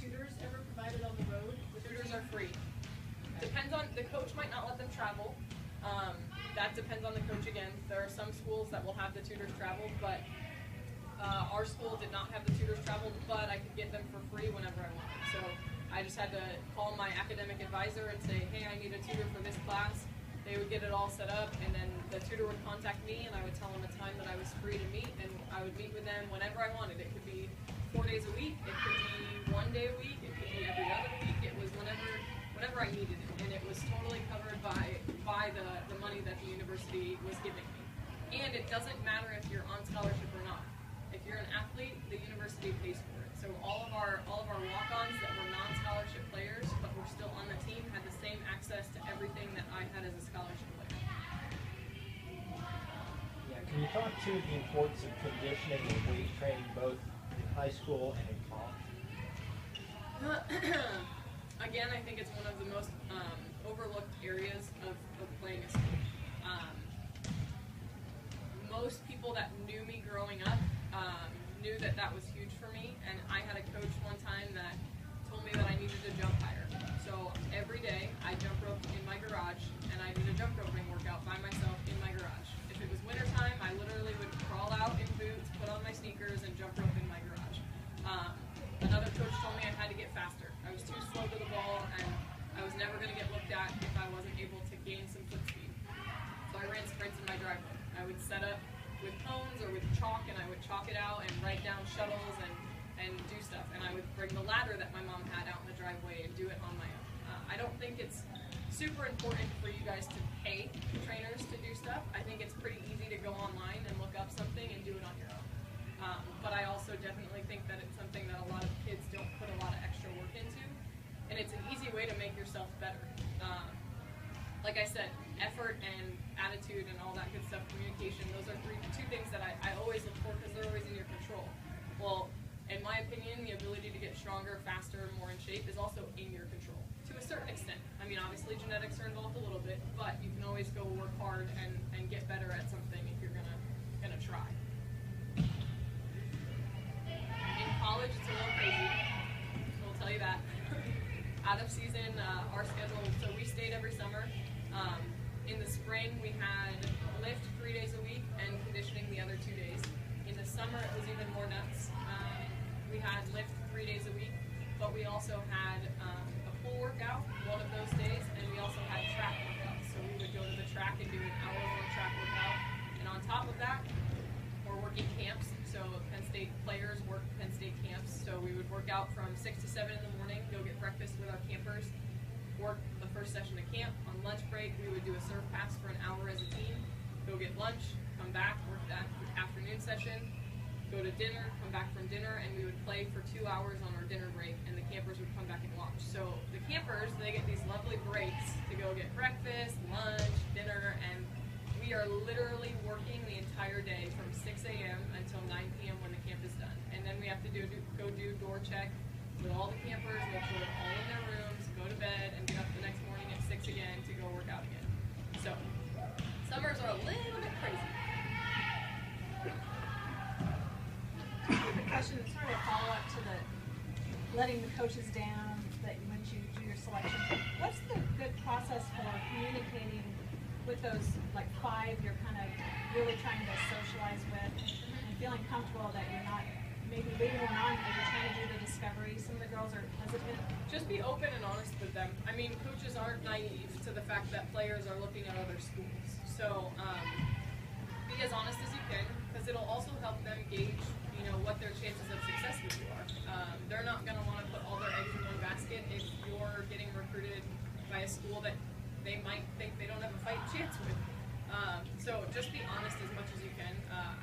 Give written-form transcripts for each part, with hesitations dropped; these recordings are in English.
tutors ever provided on the road? Tutors are free. Depends on, the coach might not let them travel. That depends on the coach again. There are some schools that will have the tutors travel, but our school did not have the tutors travel, but I could get them for free whenever I wanted. So I just had to call my academic advisor and say, hey, I need a tutor for this class. They would get it all set up, and then the tutor would contact me, and I would tell them a time that I was free to meet, and I would meet with them whenever I wanted. It could be 4 days a week, it could be 1 day a week, it could be every other week. It was whenever I needed it, and it was totally covered by the money that the university was giving me. And it doesn't matter if you're on scholarship or not. If you're an athlete, the university pays for it. So all of our walk-ons that were non-scholarship players but were still on the team had the same access to everything that I had as a scholarship player. Yeah, can you talk to the importance of conditioning and weight training both in high school and in college? Again, I think it's one of the most overlooked areas of playing a sport. Most people that knew me growing up knew that that was huge for me, and I had a coach one time that told me that I needed to jump higher. So every day I jump roped in my garage, and I did a jump roping workout by myself in my garage. If it was wintertime, I literally would crawl out in boots, put on my sneakers, and jump rope in my garage. Another coach told me I had to get faster. I was too slow to the ball, and I was never going to get looked at if I wasn't able to gain some foot speed. So I ran sprints in my driveway. I would set up with cones or with chalk, and I would chalk it out and write down shuttles and do stuff. And I would bring the ladder that my mom had out in the driveway and do it on my own. I don't think it's super important for you guys to pay trainers to do stuff. I think it's pretty easy to go online and look up something and do it on your own. But I also definitely think that it's something that a lot of kids don't put a lot of extra work into. And it's an easy way to make yourself better. Like I said, effort and attitude and all that good stuff, communication, those are two things that I always look for because they're always in your control. Well, in my opinion, the ability to get stronger, faster, more in shape is also in your control to a certain extent. I mean, obviously genetics are involved a little bit, but you can always go work hard and get better at something if you're gonna try. In college, it's a little crazy. We'll tell you that. Out of season, our schedule, so we stayed every summer. In the spring, we had lift 3 days a week and conditioning the other 2 days. In the summer, it was even more nuts. We had lift 3 days a week, but we also had a pool workout one of those days, and we also had track workouts. So we would go to the track and do an hour-long track workout. And on top of that, we're working camps. So Penn State players work Penn State camps. So we would work out from 6 to 7 in the morning, go get breakfast with our campers, work the first session of camp. On lunch break, we would do a serve pass for an hour as a team, go get lunch, come back, work that afternoon session, go to dinner, come back from dinner, and we would play for 2 hours on our dinner break, and the campers would come back and watch. So the campers, they get these lovely breaks to go get breakfast, lunch, dinner, and we are literally working the entire day from 6 a.m. until 9 p.m. when the camp is done. And then we have to go do door check with all the campers, make sure they're all in their rooms, go to bed, and get up the next morning at 6 again to go work out again. So summers are a little bit crazy. The question is sort of a follow-up to the letting the coaches down that once you do your selection. What's the good process for communicating with those like 5 you're kind of really trying to socialize with and feeling comfortable that you're not maybe leading them on as you're trying to do the discovery? Some of the girls are hesitant. Just be open and honest with them. I mean, coaches aren't naive to the fact that players are looking at other schools. So be as honest as you can, because it'll also help them gauge, you know, what their chances of success with you are. They're not going to want to put all their eggs in one basket if you're getting recruited by a school that they might think they don't have a fighting chance with. So just be honest as much as you can.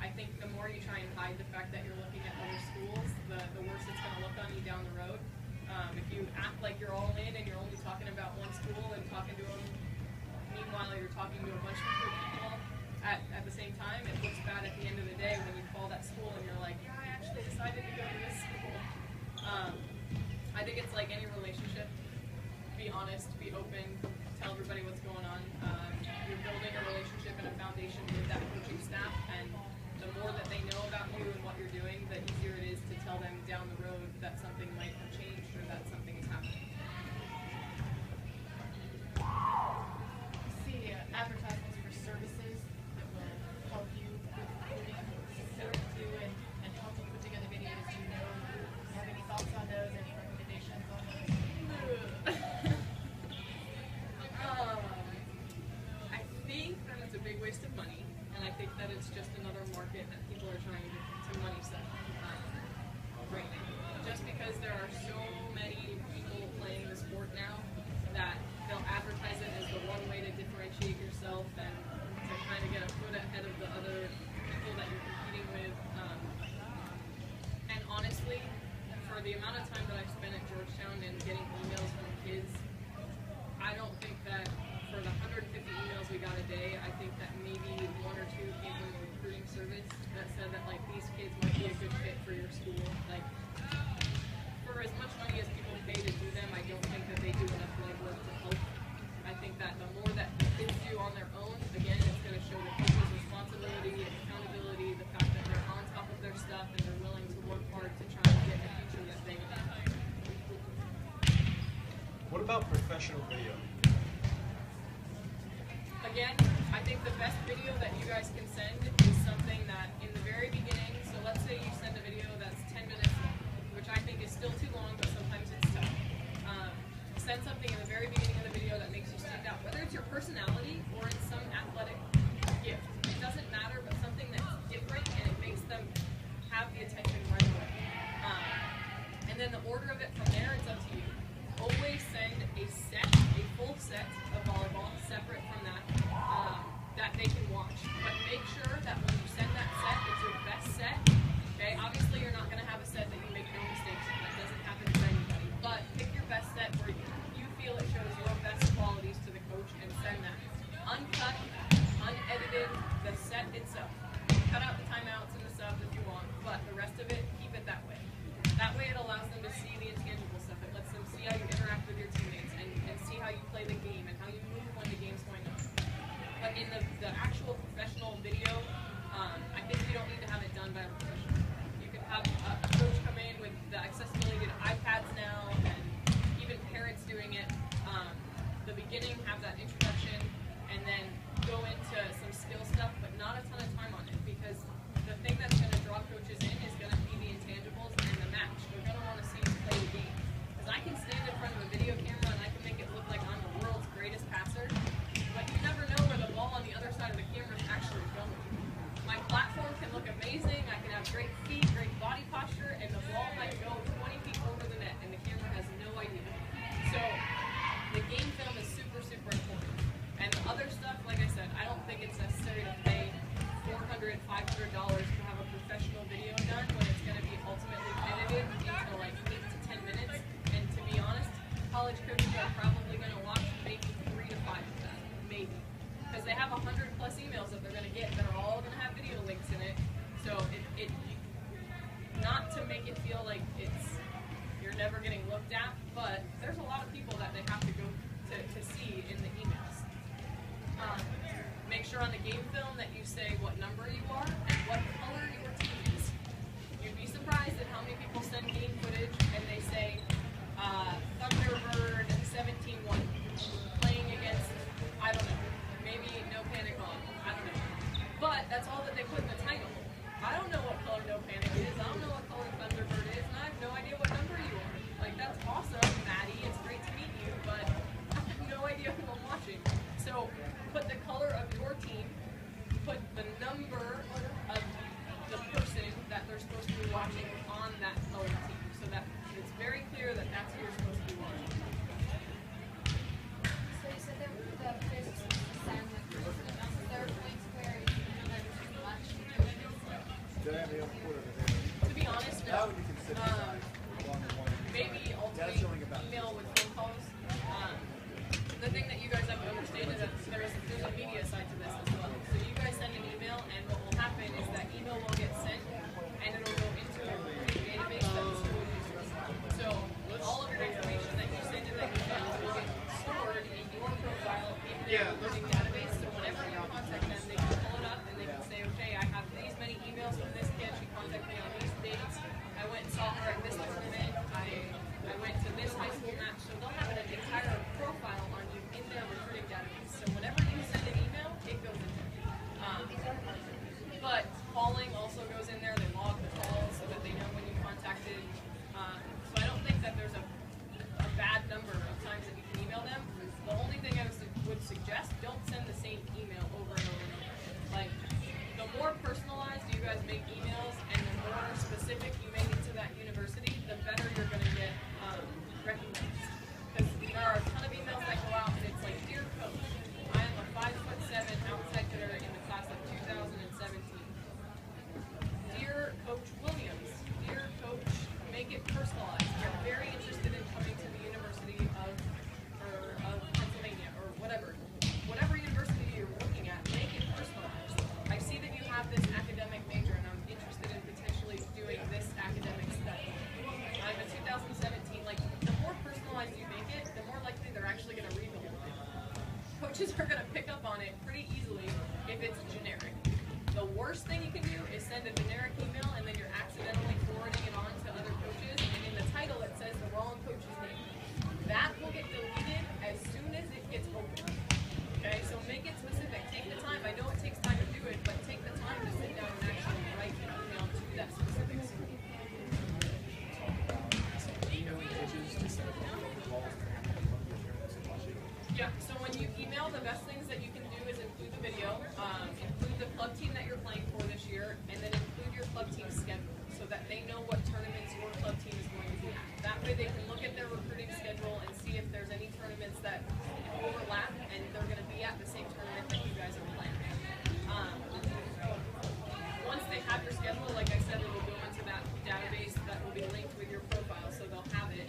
I think the more you try and hide the fact that you're looking at other schools, the worse it's going to look on you down the road. If you act like you're all in and you're only talking about one school and talking to them, meanwhile you're talking to a bunch of people at the same time, it looks bad at the end of the day when you call that school and you're like, yeah, I actually decided to go to this school. I think it's like any relationship. Be honest, be open, tell everybody what's going on. You're building a relationship and a foundation with that coaching staff, and the more that they know about you and what you're doing, the easier it is to tell them down the road that something might have changed or that because there are so many people playing the sport now that they'll advertise it as the one way to differentiate yourself and to kind of get a foot ahead of the other people that you're competing with. And honestly, for the amount of time that I've spent at Georgetown and getting emails from kids, I don't think that for the 150 emails we got a day, I think that maybe one or two came from the recruiting service that said that like these kids might be a good fit for your school. Like for as much money as people pay to do them, I don't think that they do enough legwork to help. I think that the more that the kids do on their own, again, it's going to show the coach's responsibility and accountability, the fact that they're on top of their stuff and they're willing to work hard to try and get the future that they want. What about professional video? Again, I think the best video that you guys can send is something that in the very beginning, so let's say you send a video that's 10 minutes long, which I think is still too long, but sometimes it's tough. Send something in the very beginning of the video that makes you stand out, whether it's your personality or it's some athletic gift. It doesn't matter, but something that's different and it makes them have the attention right away. And then the order of it from there, it's up to you. Always send a full set of volleyball separate from that, that they can watch. But make sure that when you send that set, it's your best set. Okay, obviously you're not going to have a set that you make no mistakes in. That doesn't happen to anybody. But pick your best set where you feel it shows your best qualities to the coach and send that. Uncut, unedited, the set itself. Cut out the timeouts and the subs if you want, but the rest of it, keep it that way. That way it allows them to see the intangible stuff. It lets them see how you interact with your teammates and see how you play the game and how you move when the game's going on. But in the actual professional video, I think you don't need to have it done by a professional. You can have a coach come in with the accessibility to iPads now and even parents doing it. The beginning, have that introduction, and then go into some skill stuff, but not a ton of time on it, because the thing that's going to draw coaches in is going to be the intangibles and the match. They're going to want to see you play the game. Because I can stand in front of a video camera and I can make it look like I'm the world's greatest passer, but you never know where the ball on the other side of the camera is actually going. My platform can look amazing, I can have great feet, great body posture, and the ball might go 20 feet over the net, and the camera has no idea. So, the game film is super, super important. And the other stuff, like I said, I don't think it's necessary to pay $400, $500 to have a professional video done when it's going to be ultimately edited into like 8 to 10 minutes. And to be honest, college coaches are probably going to watch maybe 3 to 5 of that, maybe. Because they have 100+ emails that they're going to get that are all going to have video links in it. So not to make it feel like you're never getting looked at, but there's a lot of people that they have to go to see in the emails. Make sure on the game film that you say what number you are and what color your team is. You'd be surprised at how many people send game footage and they say Thunderbird 17-1 playing against, I don't know, maybe No Panic on, I don't know. But that's all that they put in the title. I don't know what color No Panic is, I don't know what color Thunderbird is, and I have no idea what number you are. Like, that's awesome, Maddie, it's great to meet you, but I have no idea who I'm watching. So, put the color of your team, put the number of the person that they're supposed to be watching on that color team, so that it's very clear that that's who you're supposed to be watching. So you said that the physics of the sound, like, is there points where you feel that too much? To be honest, no. Maybe ultimately email with phone calls. The thing that you guys have to understand is that there's a media side to this as well. So you guys send an email, and what will happen is that email will get sent, and it'll go into a recruiting database that the school uses. So all of your information that you send in that email will get stored in your profile in their recruiting database. So whenever you contact them, they can pull it up and they can say, okay, I have these many emails from this kid. She contacted me on these dates. I went and saw her at this tournament. I went to this high school match. So they'll have an entire profile on you in their recruiting database. So whenever you send a generic email and then you're accidentally forwarding it on to other coaches, and in the title it says the wrong coach's name. That will get deleted as soon as it gets opened. Okay, so make it specific. Take the time. I know it takes time to do it, but take the time to sit down and actually write an email to that specific school. Emailing coaches to set up calls to have one of your parents watching. Yeah, so when you email, the best things that you can do is include the video, include the club team that you're playing for this year, and then include your club team schedule so that they know what tournaments your club team is going to be at. That way they can look at their recruiting schedule and see if there's any tournaments that overlap and they're going to be at the same tournament that you guys are playing. Once they have your schedule, like I said, it will go into that database that will be linked with your profile, so they'll have it.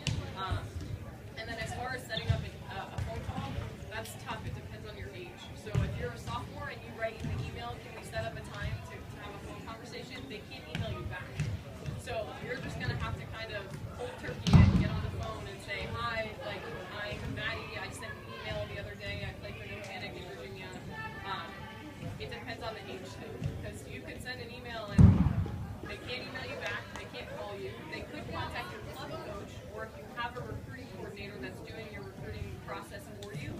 And then as far as setting up a phone call, that's tough. It depends on your age. So if you're a sophomore and you write in the email, can we set up a time to have a phone conversation? They can't email you back. So you're just going to have to kind of cold turkey it, get on the phone and say, hi, like, I'm Maddie. I sent an email the other day. I played for New Panic in Virginia. It depends on the age too, because you could send an email and they can't email you back. They can't call you. They could contact your club coach, or if you have a recruiting coordinator that's doing your recruiting process for you,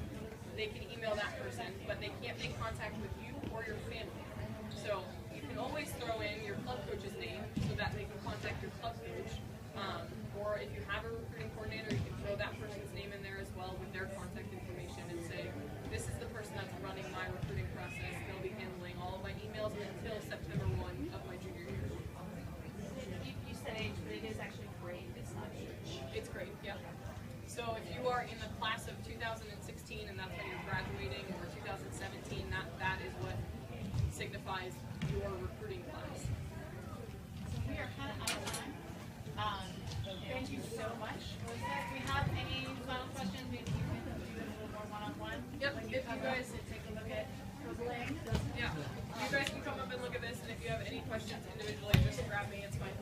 they can email that person, but they can't make contact with you or your family. So you can always throw in your club coach's name so that they can contact your club coach. Or if you have a recruiting coordinator, you can throw that person's name in there as well with their contact information and say, this is the person that's running my recruiting process. They'll be handling all of my emails until September 1 of my junior year. You said age, but it is actually grade. It's not age. It's great, yeah. So if you are in the class of 2016 and that's when you're graduating, or 2017, that is what signifies your recruiting class. We are kind of out of time. Thank you so much, Alyssa. If we have any final questions, maybe you can do this a little more one-on-one. Yep, When if you you come guys- up and take a look at the bling. Yeah, you guys can come up and look at this, and if you have any questions individually, just grab me, it's fine.